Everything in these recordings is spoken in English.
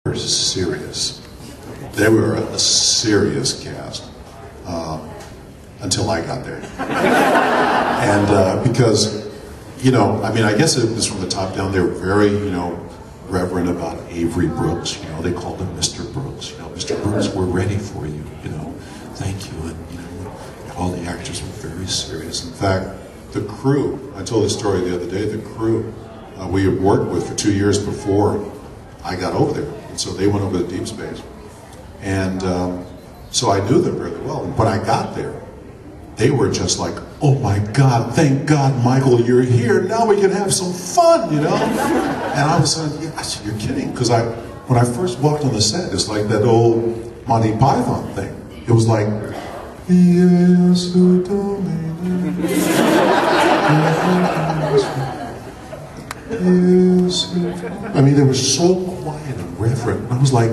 serious. They were a serious cast until I got there. And because, you know, I mean, I guess it was from the top down. They were very, you know, reverent about Avery Brooks. You know, they called him Mr. Brooks. You know, Mr. Brooks, we're ready for you. You know, thank you. And you know, all the actors were very serious. In fact, the crew. I told this story the other day. The crew we had worked with for 2 years before I got over there. And so they went over to Deep Space. And so I knew them really well. And when I got there, they were just like, oh my God, thank God, Michael, you're here. Now we can have some fun, you know? And I was like, yeah, I said, you're kidding. Because when I first walked on the set, it's like that old Monty Python thing. It was like, yes, who told me I mean, they were so quiet and reverent. And I was like,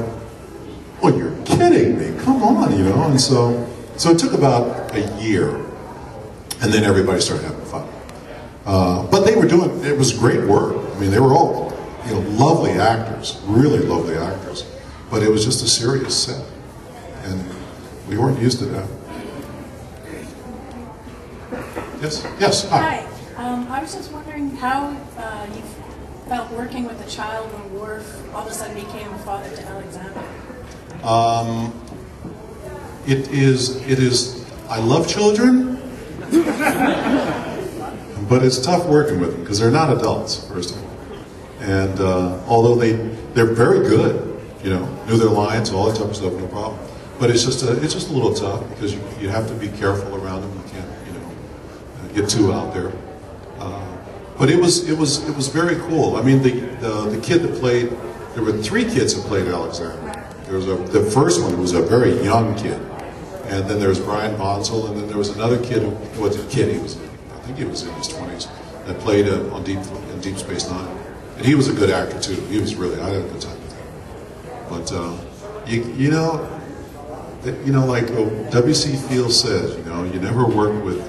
oh, you're kidding me. Come on, you know? And so it took about a year, and then everybody started having fun. But they were doing, it was great work. I mean, they were all, you know, lovely actors, really lovely actors. But it was just a serious set, and we weren't used to that. Yes? Yes, hi. Hi. I was just wondering how you felt working with a child when Worf all of a sudden became a father to Alexander. It is, I love children, but it's tough working with them because they're not adults, first of all. And although they're very good, you know, knew their lines, all that type of stuff, no problem. But it's just a little tough because you have to be careful around them. You can't, you know, get too out there. But it was very cool. I mean, the kid that played, there were 3 kids that played Alexander. There was the first one was a very young kid, and then there was Brian Bonsall, and then there was another kid who wasn't a kid. I think he was in his 20s, that played on Deep Space Nine, and he was a good actor too. He was really, I had a good time with him. But you know, like W.C. Fields says, you know, you never work with,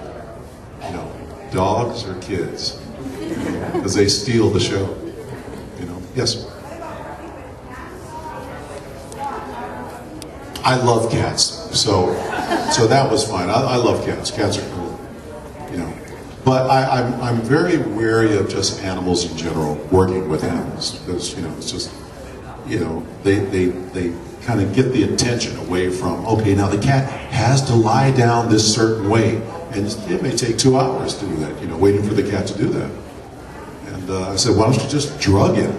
you know, dogs or kids, because they steal the show. You know. Yes. I love cats, so that was fine. I love cats. Cats are cool, you know. But I'm very wary of just animals in general, working with animals, because you know it's just, you know, they kind of get the attention away from, okay, now the cat has to lie down this certain way, and it may take 2 hours to do that, you know, waiting for the cat to do that. And I said, why don't you just drug him?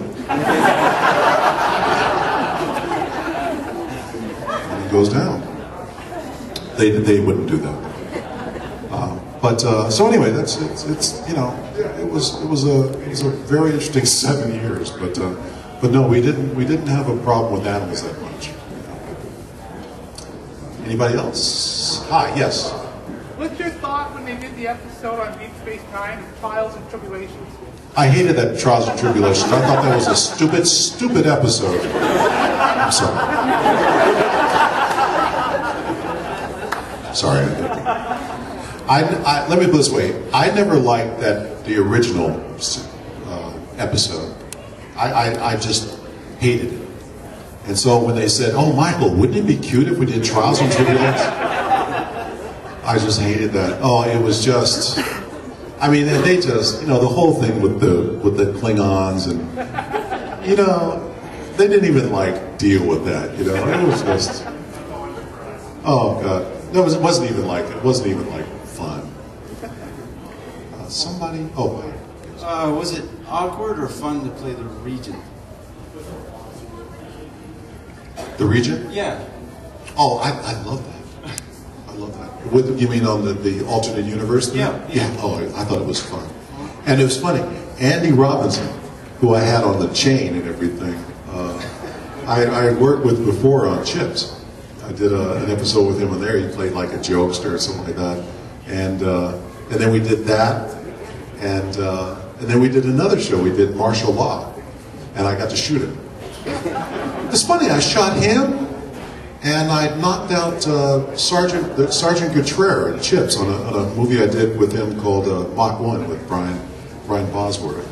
Goes down. They wouldn't do that. So anyway, it's you know, it was a very interesting 7 years. But no, we didn't have a problem with animals that much. You know. Anybody else? Hi, yes. What's your thought when they did the episode on Deep Space Nine, Trials and Tribulations? I hated that Trials and Tribulations. I thought that was a stupid episode. I'm sorry. Sorry. Let me put it this way. I never liked the original episode. I just hated it. And so when they said, oh, Michael, wouldn't it be cute if we did Trials and Tribulations? I just hated that. Oh, it was just, I mean, they just, you know, the whole thing with the Klingons and, you know, they didn't even like deal with that, you know. It was just, oh God. No, it wasn't even like fun. Somebody, oh. Was it awkward or fun to play the Regent? The Regent? Yeah. Oh, I love that. I love that. What, you mean on the alternate universe thing? Yeah. Yeah. Oh, I thought it was fun. And it was funny. Andy Robinson, who I had on the chain and everything, I had worked with before on Chips. I did an episode with him on there. He played like a jokester or something like that, and then we did that, and then we did another show. We did martial law, and I got to shoot him. It's funny. I shot him, and I knocked out Sergeant Gutierrez in Chips on a movie I did with him called Mach 1 with Brian Bosworth.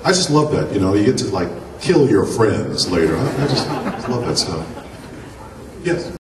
I just love that. You know, you get to like kill your friends later. I just love that stuff. Yes.